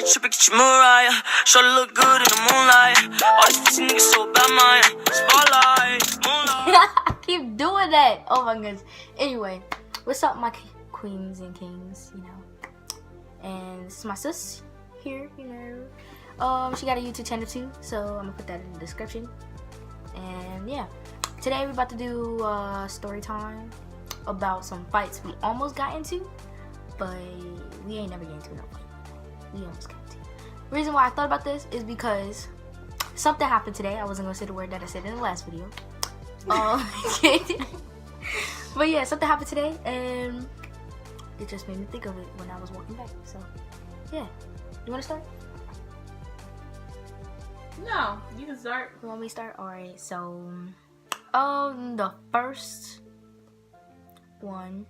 trippin', get your Mariah. Shorty look good in the moonlight. All these pussy niggas so bad, mine. Spotlight, moonlight. I keep doing that. Oh my goodness. Anyway, what's up, my queens and kings? You know, and this is my sis here. You know, she got a YouTube channel too, so I'm gonna put that in the description. And yeah, today we're about to do story time about some fights we almost got into, but we ain't never get into no fight. We almost got into. The reason why I thought about this is because something happened today. I wasn't gonna say the word that I said in the last video. But yeah, something happened today, and it just made me think of it when I was walking back. So yeah, you wanna start? No, you can start. You want me to start? Alright, so the first one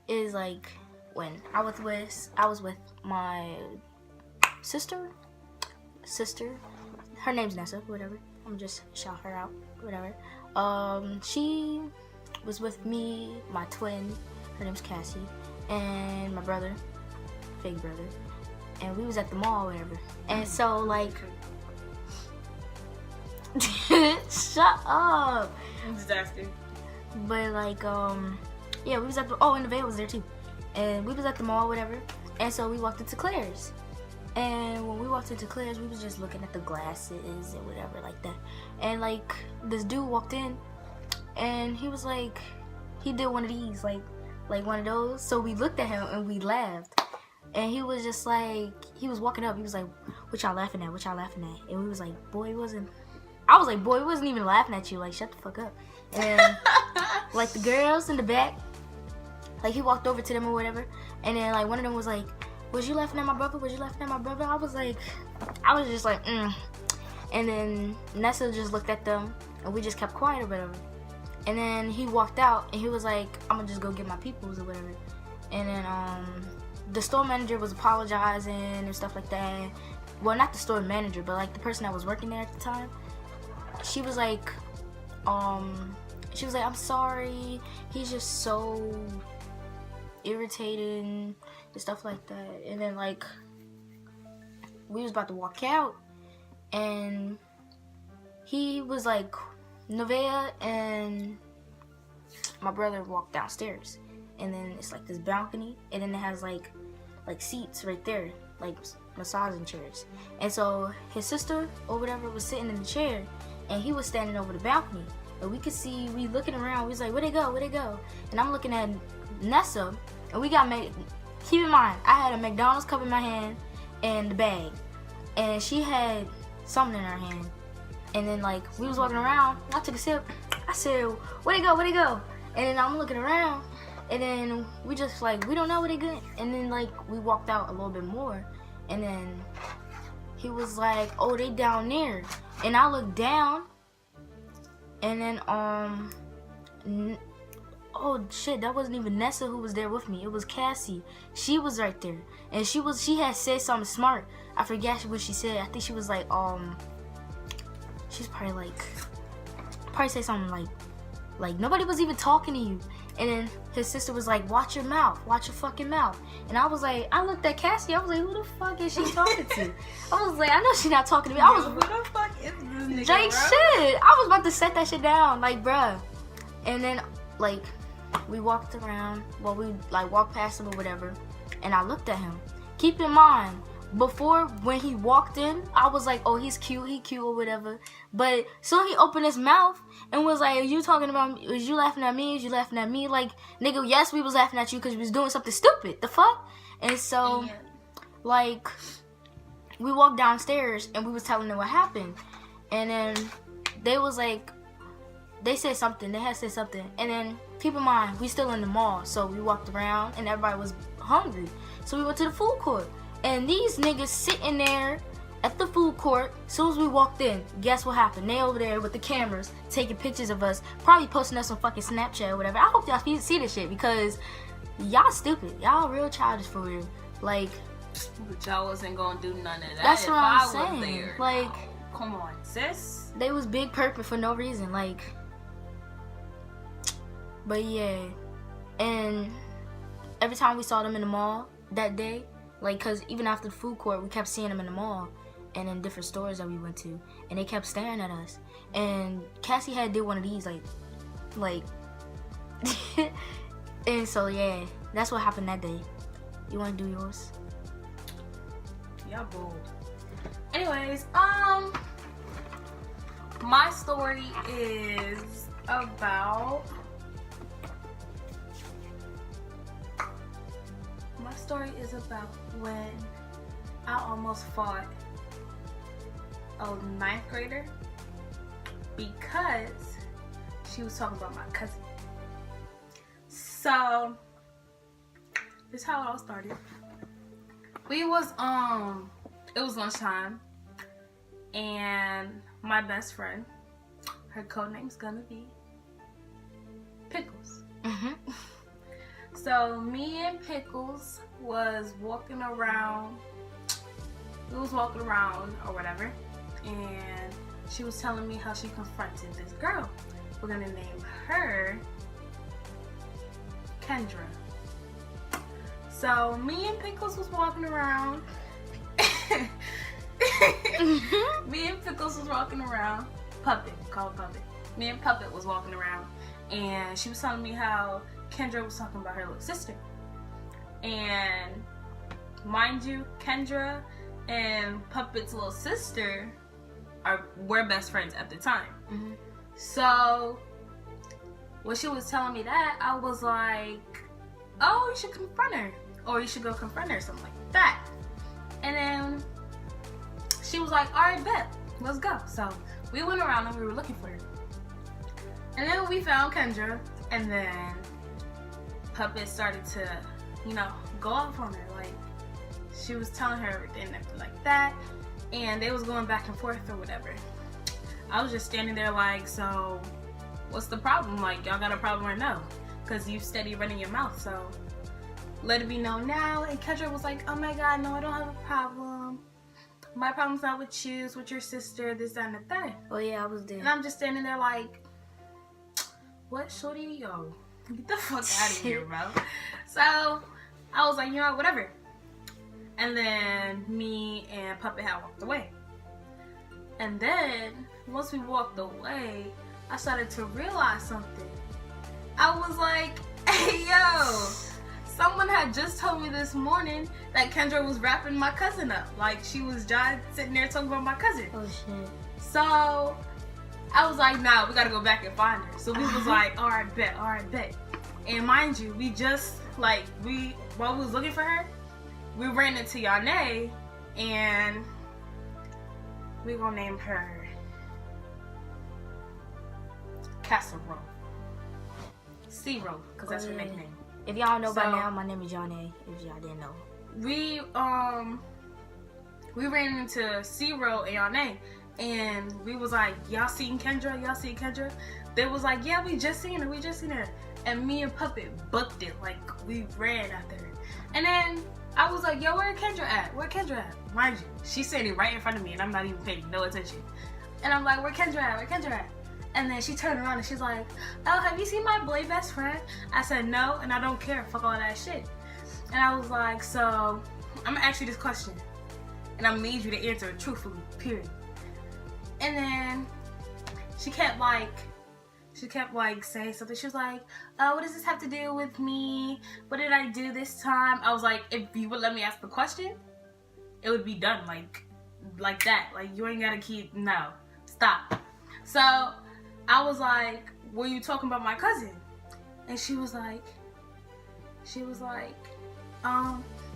is like when I was with my sister. Her name's Nessa, whatever. I'm just shout her out, whatever. She was with me, my twin, her name's Cassie, and my brother, fake brother, and we was at the mall, whatever. And so like, shut up. I'm just asking. But like, yeah, we was at the, and the veil was there too. And we was at the mall, whatever. And so we walked into Claire's. And when we walked into Claire's, we was just looking at the glasses and whatever like that. And like, this dude walked in, and he was like, he did one of these, like one of those. So we looked at him and we laughed. And he was just like, he was walking up. He was like, "What y'all laughing at? What y'all laughing at?" And we was like, "Boy, it wasn't." I was like, "Boy, it wasn't even laughing at you. Like, shut the fuck up." And like the girls in the back, like he walked over to them or whatever, and then like one of them was like, "Was you laughing at my brother? Was you laughing at my brother?" I was just like, And then Nessa just looked at them, and we just kept quiet or whatever. And then he walked out, and he was like, "I'm gonna just go get my peoples or whatever." And then the store manager was apologizing and stuff like that. Well, not the store manager, but like the person that was working there at the time. She was like, "I'm sorry. He's just so irritated and stuff like that." And then like, we was about to walk out, and he was like, Nevaeh and my brother walked downstairs, and then it's like this balcony, and then it has like seats right there, like massaging chairs. And so his sister or whatever was sitting in the chair, and he was standing over the balcony. And we could see, we looking around, we was like, "Where'd they go? Where'd they go?" And I'm looking at Nessa, and we got keep in mind, I had a McDonald's cup in my hand and the bag, and she had something in her hand. And then like, we was walking around, I took a sip, I said, "Where'd they go? Where'd they go?" And then I'm looking around, and then we just like, we don't know where they go. And then like, we walked out a little bit more, and then he was like, "Oh, they down there." And I looked down, and then oh shit, that wasn't even Nessa who was there with me. It was Cassie. She was right there, and she had said something smart. I forget what she said. I think she was like, she's probably said something like nobody was even talking to you. And then his sister was like, "Watch your mouth, watch your fucking mouth." And I was like, I looked at Cassie, I was like, "Who the fuck is she talking to?" I was like, I know she's not talking to me. I was, who the fuck is this nigga, like, bro? shit, I was about to set that shit down, like, bruh. And then like, we walked around, well, we like walked past him or whatever, and I looked at him. Keep in mind, before, when he walked in, I was like, "Oh, he's cute, he cute or whatever." But soon he opened his mouth and was like, "Are you talking about me? Was you laughing at me? Was you laughing at me?" Like, nigga, yes, we was laughing at you because we was doing something stupid. The fuck? And so, like, we walked downstairs and we was telling them what happened. And then they was like, they said something. They had said something. And then, keep in mind, we still in the mall. So we walked around and everybody was hungry. So we went to the food court. And these niggas sitting there at the food court. As soon as we walked in, guess what happened? They over there with the cameras taking pictures of us, probably posting us on fucking Snapchat or whatever. I hope y'all see this shit, because y'all stupid. Y'all real childish for real. Like, but y'all wasn't gonna do none of that. That's if what I'm I saying. Was there. Like, come on, sis. They was big perping for no reason. Like, but yeah. And every time we saw them in the mall that day, Like, cause even after the food court, we kept seeing them in the mall and in different stores that we went to, and they kept staring at us. And Cassie did one of these, like, and so yeah, that's what happened that day. You want to do yours? Y'all bold. Anyways, my story is about. My story is about when I almost fought a 9th grader because she was talking about my cousin. So this is how it all started. We was it was lunchtime, and my best friend, her codename's gonna be Pickles. So me and Pickles was walking around. We was walking around or whatever, and she was telling me how she confronted this girl. We're gonna name her Kendra. So me and Pickles was walking around. Me and Pickles was walking around. Puppet, call it Puppet. Me and Puppet was walking around, and she was telling me how Kendra was talking about her little sister. And mind you, Kendra and Puppet's little sister were best friends at the time. So when she was telling me that, I was like, oh, you should confront her, or you should go confront her, something like that. And then she was like, all right, bet, let's go. So we went around and we were looking for her. And then we found Kendra, and then Puppet started to, go off on her. Like, she was telling her everything like that, and they was going back and forth or whatever. I was just standing there like, so what's the problem? Like, y'all got a problem or no? Because you steady running your mouth, so let it be known now. And Kendra was like, oh my God, no, I don't have a problem. My problem's not with you, it's with your sister, this, that, and the third. Oh yeah, I was there. And I'm just standing there like, what, shorty? Yo, get the fuck out of here, bro. So I was like, whatever. And then me and Puppet had walked away. And then once we walked away, I started to realize something. I was like, hey, yo, someone had just told me this morning that Kendra was wrapping my cousin up. Like, she was just sitting there talking about my cousin. Oh shit. So I was like, nah, we gotta go back and find her. So we was like, all right, bet. And mind you, we just, while we was looking for her, we ran into Yane, and we gonna name her Casserole. C-Roll, because that's her nickname. If y'all know by now, my name is Yane, if y'all didn't know. We ran into C-Roll and Yane, and we was like, y'all seen Kendra? Y'all seen Kendra? They was like, yeah, we just seen her. And me and Puppet booked it, like, we ran after her. And then I was like, yo, where Kendra at? Mind you, she's standing right in front of me, and I'm not even paying no attention. And I'm like, where Kendra at? And then she turned around and she's like, oh, have you seen my boy best friend? I said, no, and I don't care, fuck all that shit. And I was like, so I'm gonna ask you this question, and I'm gonna need you to answer it truthfully, period. And then she kept saying something. She was like, oh, what does this have to do with me? What did I do this time? I was like, if you would let me ask the question, it would be done, like that. Like, you ain't gotta stop. So I was like, were you talking about my cousin? And she was like,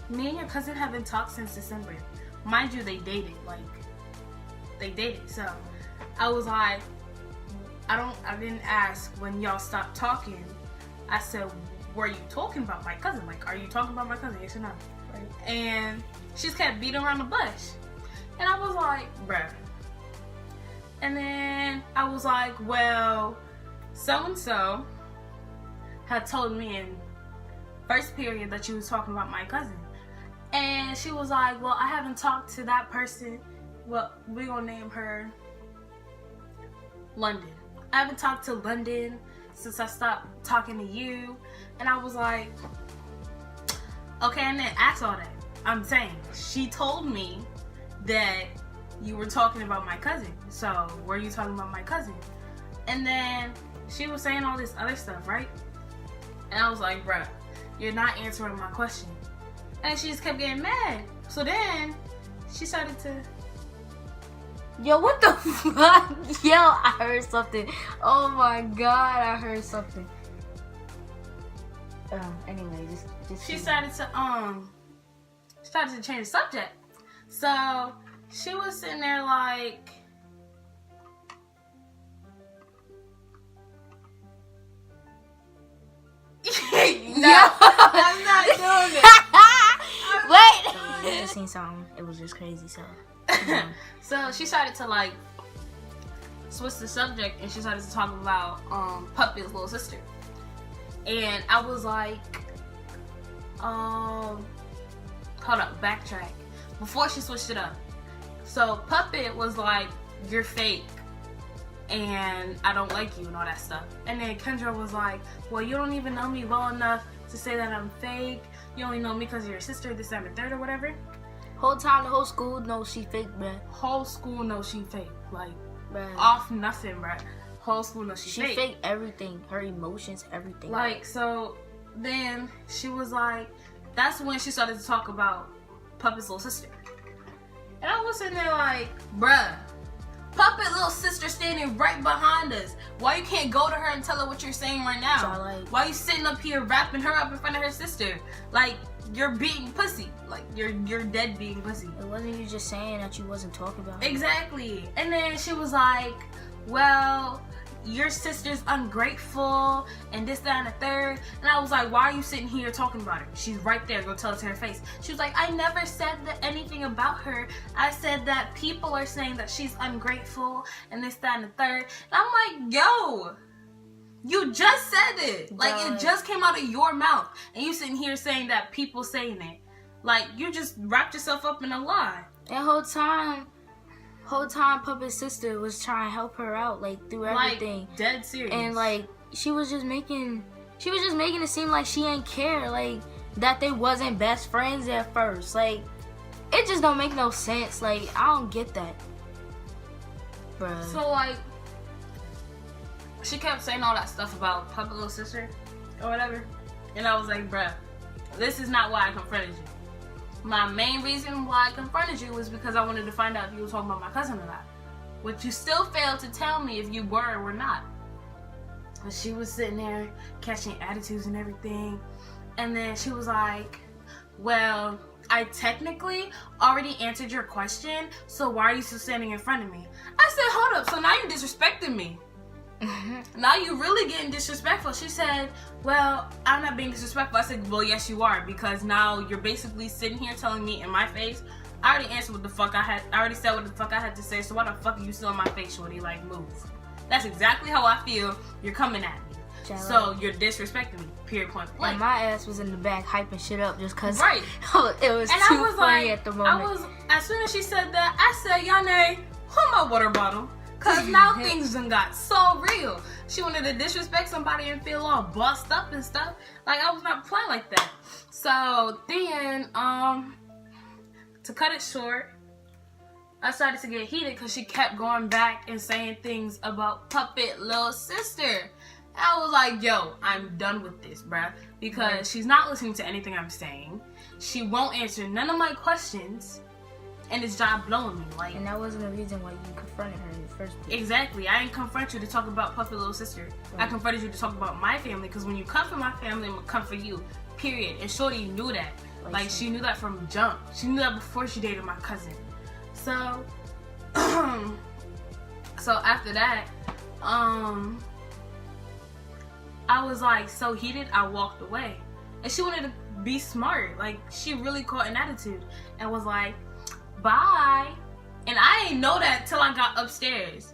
me and your cousin haven't talked since December. Mind you, they dated. So I was like, I didn't ask when y'all stopped talking. I said, were you talking about my cousin? Like, are you talking about my cousin? Yes or no? Right. And she just kept beating around the bush. And I was like, bruh. And then I was like, well, so-and-so had told me in first period that you was talking about my cousin. And she was like, well, I haven't talked to that person. Well, we're gonna name her London. I haven't talked to London since I stopped talking to you. And I was like, okay, I didn't ask all that. I'm saying, she told me that you were talking about my cousin. So, were you talking about my cousin? And then she was saying all this other stuff, right? And I was like, bruh, you're not answering my question. And she just kept getting mad. So then, she started to... Yo, what the fuck? Yo, I heard something. Oh my god, I heard something. Anyway, just she started to change the subject. So she was sitting there like, no, I'm not doing it. Wait. I just seen something. It was just crazy. So. So she started to like switch the subject, and she started to talk about Puppet's little sister. And I was like, hold up, backtrack. Before she switched it up. So Puppet was like, you're fake and I don't like you and all that stuff. And then Kendra was like, well, you don't even know me well enough to say that I'm fake. You only know me because of your sister, this, that, and the third, or whatever. Whole time, the whole school knows she fake, bruh. Whole school knows she fake. Like, bruh. Off nothing, bruh. Whole school knows she fake. She fake everything. Her emotions, everything. Like, so then she was like, that's when she started to talk about Puppet's little sister. And I was sitting there like, bruh, Puppet little sister standing right behind us. Why you can't go to her and tell her what you're saying right now? So, like, why you sitting up here wrapping her up in front of her sister? Like, you're being pussy. Like, you're dead being pussy. It wasn't you just saying that you wasn't talking about her. Exactly. And then she was like, well, your sister's ungrateful and this, that, and the third. And I was like, why are you sitting here talking about her? She's right there. Go tell it to her face. She was like, I never said anything about her. I said that people are saying that she's ungrateful and this, that, and the third. And I'm like, yo, you just said it. Like, it just came out of your mouth. And you sitting here saying that people saying it. Like, you just wrapped yourself up in a lie. That whole time Puppet's sister was trying to help her out, like, through everything. Like, dead serious. And like she was just making it seem like she ain't care, like, that they wasn't best friends at first. Like, it just don't make no sense. Like, I don't get that, bruh. So like, she kept saying all that stuff about Puppet's little sister or whatever, and I was like, bruh, this is not why I confronted you. My main reason why I confronted you was because I wanted to find out if you were talking about my cousin or not. Which you still failed to tell me if you were or were not. But she was sitting there catching attitudes and everything. And then she was like, well, I technically already answered your question, so why are you still standing in front of me? I said, hold up, so now you're disrespecting me. Now you really getting disrespectful. She said, well, I'm not being disrespectful. I said, well, yes you are, because now you're basically sitting here telling me in my face. I already answered what the fuck I already said what the fuck I had to say, so why the fuck are you still in my face, shorty? Like, move. That's exactly how I feel you're coming at me. So you're disrespecting me, period, point blank. And my ass was in the back hyping shit up just cause right. It was and too I was funny like, at the moment. As soon as she said that, I said, Yane, hold my water bottle. Cause now things done got so real. She wanted to disrespect somebody and feel all bossed up and stuff. Like, I was not playing like that. So then, to cut it short, I started to get heated because she kept going back and saying things about Puppet little sister. And I was like, yo, I'm done with this, bruh. Because she's not listening to anything I'm saying. She won't answer none of my questions. And it's job blowing me. Like, and that wasn't the reason why you confronted her in the first place. Exactly. I didn't confront you to talk about Puppet little sister. Right. I confronted you to talk about my family, because when you come for my family, I'm gonna come for you. Period. And Shorty knew that. Like, she knew that from jump. She knew that before she dated my cousin. So, so after that, I was like so heated, I walked away. And she wanted to be smart. Like, she really caught an attitude and was like, bye. And I didn't know that till I got upstairs.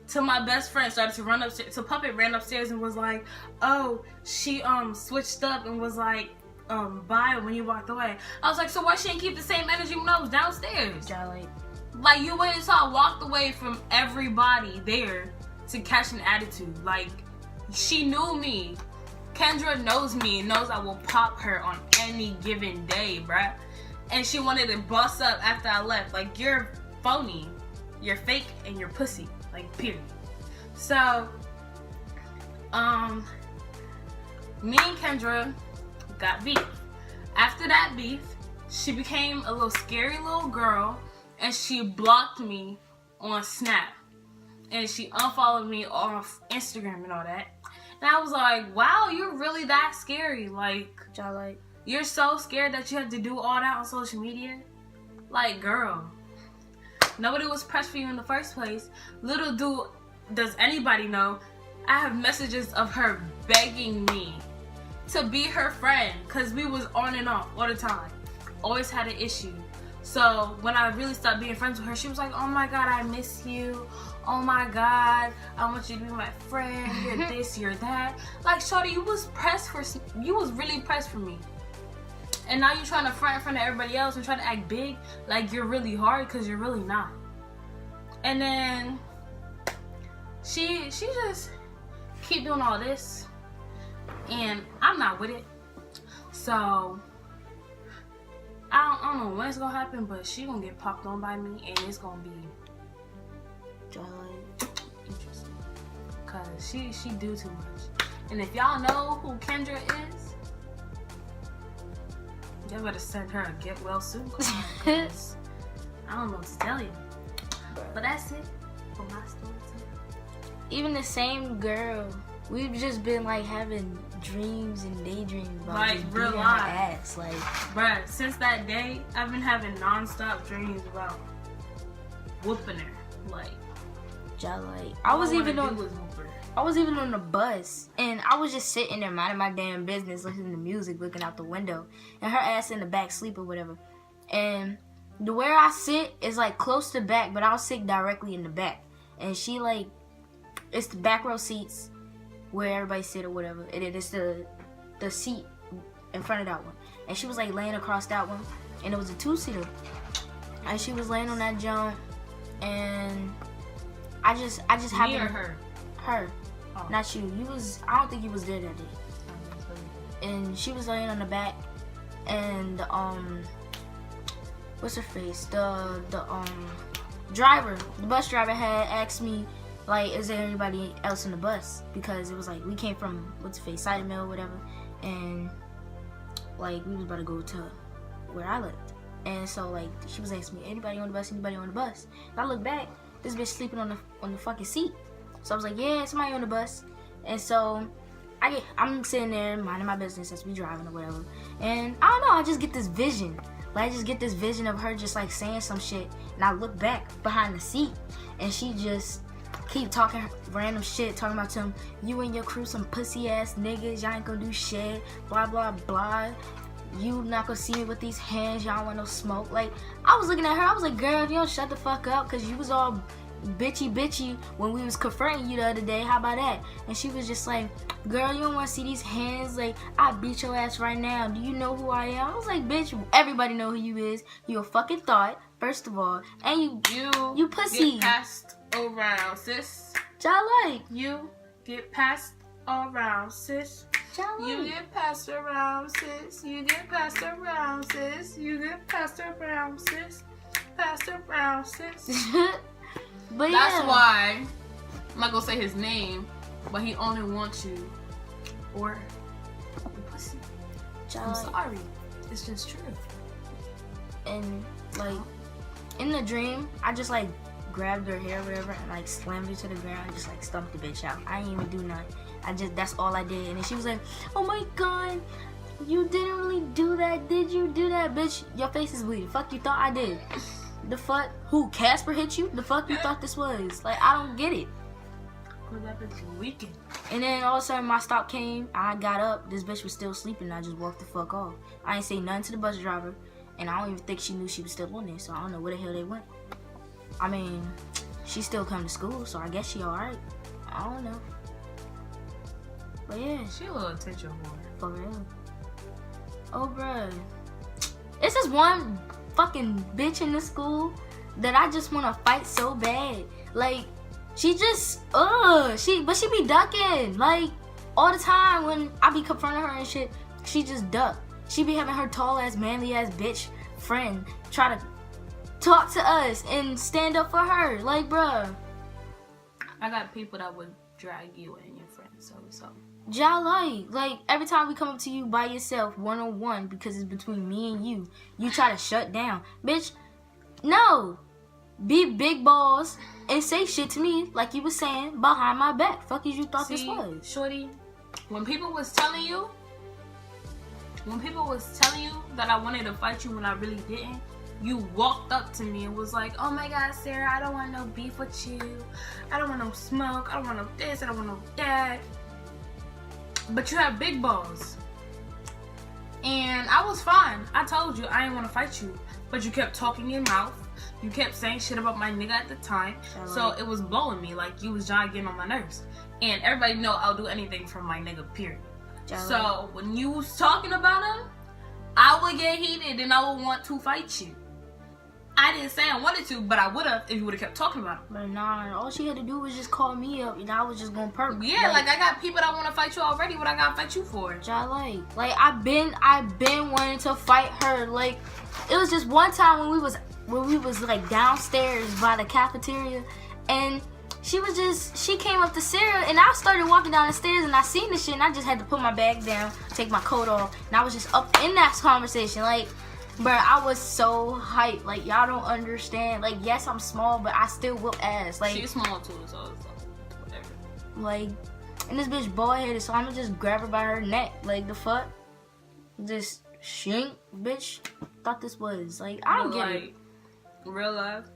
Till my best friend started to run upstairs. So Puppet ran upstairs and was like, oh, she switched up and was like, bye when you walked away. I was like, so why she didn't keep the same energy when I was downstairs? Like, you waited until I walked away from everybody there to catch an attitude. Like, she knew me. Kendra knows me and knows I will pop her on any given day, bruh. and she wanted to bust up after I left. Like, you're phony, you're fake, and you're pussy. Like, period. So, me and Kendra got beef. After that beef, she became a little scary little girl, and she blocked me on Snap. And she unfollowed me off Instagram and all that. And I was like, wow, you're really that scary. Like, you're so scared that you have to do all that on social media? Like, girl, nobody was pressed for you in the first place. Little does anybody know, I have messages of her begging me to be her friend, because we was on and off all the time. Always had an issue. So when I really stopped being friends with her, she was like, oh my God, I miss you. Oh my God, I want you to be my friend. You're this, you're that. Like, shorty, you was really pressed for me. And now you're trying to front in front of everybody else and try to act big like you're really hard, because you're really not. And then she just keep doing all this, and I'm not with it. So I don't know when it's gonna happen, but she gonna get popped on by me, and it's gonna be interesting, cause she do too much. And if y'all know who Kendra is, y'all better send her a get well soon card. I don't know what to tell you. But that's it for my story time. Even the same girl, we've just been like having dreams and daydreams about like just real beating her life. ass. Like, bruh, since that day, I've been having non-stop dreams about whooping her. Like, I was even on the bus, and I was just sitting there minding my damn business, listening to music, looking out the window, and her ass in the back sleep or whatever. And the where I sit is like close to back, but I'll sit directly in the back. And she like, it's the back row seats where everybody sit or whatever, and it is the seat in front of that one. And she was like laying across that one, and it was a 2-seater. And she was laying on that jump, and I just happened. Me or her? Her. Oh. Not you. I don't think you was there that day. And she was laying on the back, and what's her face? The bus driver had asked me, like, is there anybody else in the bus? Because it was like, we came from, Cider Mill or whatever, and like, we was about to go to where I lived. And so like, she was asking me, anybody on the bus? Anybody on the bus? And I look back, this bitch sleeping on the fucking seat. So I was like, yeah, somebody on the bus. And so I'm sitting there minding my business as we driving or whatever. And I don't know, I just get this vision. Like, I just get this vision of her just like saying some shit. And I look back behind the seat, and she just keep talking random shit, talking about some, you and your crew some pussy ass niggas, y'all ain't gonna do shit, blah blah blah. You not gonna see me with these hands, y'all want no smoke. Like, I was looking at her, I was like, girl, if you don't shut the fuck up, cause you was all bitchy when we was confronting you the other day, how about that? And she was just like, girl, you don't want to see these hands, like, I beat your ass right now, do you know who I am? I was like, bitch, everybody know who you is. You a fucking thought, first of all, and you pussy. Get passed around, sis. Like, you get passed around, sis. You get passed around, sis. You get passed around, sis. You get passed around, sis. Passed around, sis. But that's yeah. why I'm not gonna say his name, but he only wants you or pussy. I'm sorry. It's just true. And like, in the dream, I just like grabbed her hair or whatever and like slammed her to the ground and just like stumped the bitch out. I didn't even do nothing. That's all I did. And then she was like, oh my god, you didn't really do that, did you? Do that, bitch. Your face is bleeding. Fuck you thought I did. The fuck? Who? Casper hit you? The fuck you thought this was? Like, I don't get it. That bitch weekend. And then all of a sudden my stop came. I got up. This bitch was still sleeping. And I just walked the fuck off. I ain't say nothing to the bus driver. And I don't even think she knew she was still on there. So I don't know where the hell they went. I mean, she still come to school. So I guess she alright. I don't know. But yeah. She a little attention whore. For real. Oh, bruh. It's this one fucking bitch in the school that I just want to fight so bad. Like, she just, but she be ducking. Like, all the time when I be confronting her and shit, she just duck. She be having her tall ass, manly ass bitch friend try to talk to us and stand up for her. Like, bruh. I got people that would drag you and your friends, so. Y'all like every time we come up to you by yourself, one-on-one, because it's between me and you try to shut down. Bitch, no. Be big balls and say shit to me like you was saying behind my back. Fuck as you thought this was. Shorty, when people was telling you that I wanted to fight you when I really didn't, you walked up to me and was like, oh my God, Sarah, I don't want no beef with you. I don't want no smoke. I don't want no this. I don't want no that. But you have big balls. And I was fine. I told you I didn't want to fight you. But you kept talking your mouth. You kept saying shit about my nigga at the time. So it was blowing me. Like, you was trying to get on my nerves. And everybody know I'll do anything for my nigga, period. So when you was talking about him, I would get heated and I would want to fight you. I didn't say I wanted to, but I would have if you would have kept talking about him. But nah, all she had to do was just call me up and I was just gonna perk. Yeah, like I got people that want to fight you already. What I gotta fight you for? Like I've been wanting to fight her. Like, it was just one time when we was like downstairs by the cafeteria, and she came up to Sarah, and I started walking down the stairs, and I seen the shit, and I just had to put my bag down, take my coat off, and I was just up in that conversation. Like, bruh, I was so hyped. Like, y'all don't understand. Like, yes, I'm small, but I still whoop ass. Like, she's small too, so whatever. Like, and this bitch bald headed, so I'ma just grab her by her neck. Like, the fuck? Just shink, bitch. Thought this was like, I don't get it. Real life,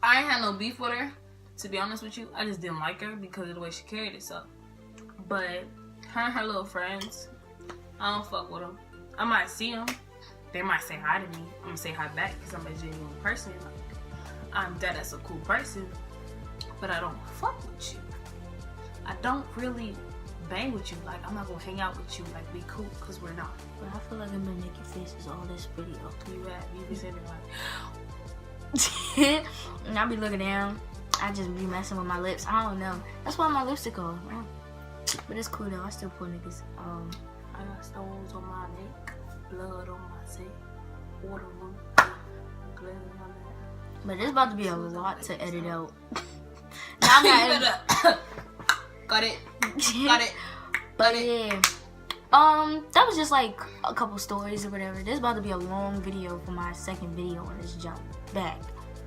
I ain't had no beef with her, to be honest with you. I just didn't like her because of the way she carried herself. But her and her little friends, I don't fuck with them. I might see them. They might say hi to me. I'm gonna say hi back because I'm a genuine person. Like, I'm dead as a cool person. But I don't fuck with you. I don't really bang with you. Like, I'm not gonna hang out with you. Like, be cool, because we're not. But I feel like I've been making faces all this video. You be sitting there like... And I be looking down. I just be messing with my lips. I don't know. That's why my lipstick off. But it's cool though. I still pull niggas. I got stones on my neck, blood on my seat, water on my neck. But it's about to be a lot to edit out. Now I'm not Got it. Got it. But yeah. That was just like a couple stories or whatever. This is about to be a long video for my second video on this jump back.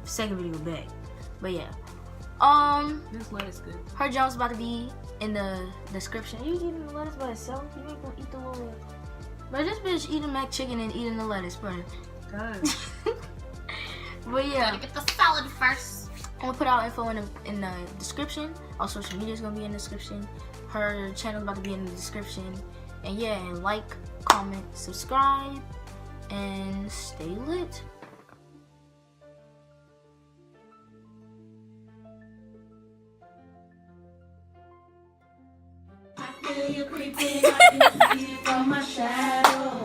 Second video back. But yeah. This lettuce good. Her jump's about to be in the description. You eating the lettuce by itself? You ain't gonna eat the little. But this bitch eating mac chicken and eating the lettuce, bro. God. But yeah. Gotta get the salad first. I'm gonna put out info in the description. All social media is gonna be in the description. Her channel about to be in the description. And yeah, and like, comment, subscribe, and stay lit. I feel you creeping, I can see from my shadow.